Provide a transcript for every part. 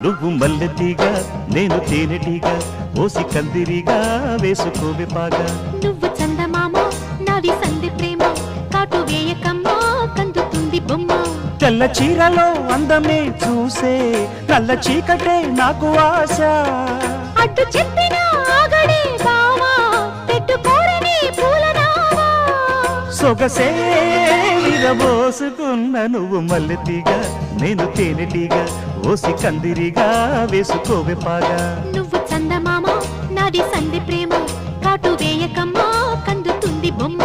నువ్వు మల్లెతీగా నేను తేనెటీగా ఓసి కందిరిగా వేసుకోవే పాగా నువ్వు చందమామ నాది సంధి ప్రేమ కాటు వేయకమ్మా కందుతుంది బొమ్మ తెల్ల చీరలో అందమే చూసే నల్ల చీకటే నాకు ఆశ అడ్డు చెప్పిన ఆగడే బావా పెట్టుకోరని పూలనావా సొగసే విరబోసుకున్న నువ్వు మల్లెతీగా నేను తేనెటీగా ఓసి కందిరిగా వేసుకోవే పాగా నువ్వు చందమామ నాది సంధి ప్రేమ కాటు వేయకమ్మా కందుతుంది బొమ్మ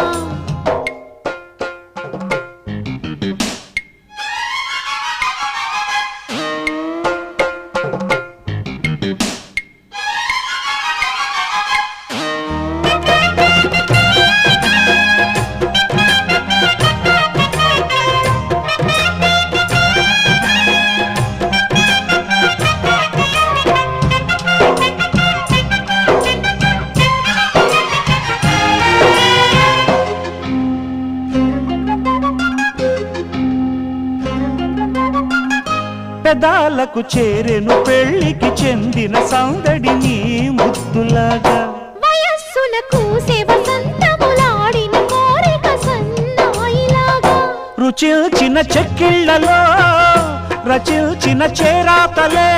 పెదాలకు చేరెను పెళ్లికి చెందిన సందడి నీ ముద్దులాగా వయస్సులకు వసంతములాడిన కోరిక సన్నాయిలాగా రుచిల్చిన చెక్కిళ్లలో రచిల్చిన చేరాతలే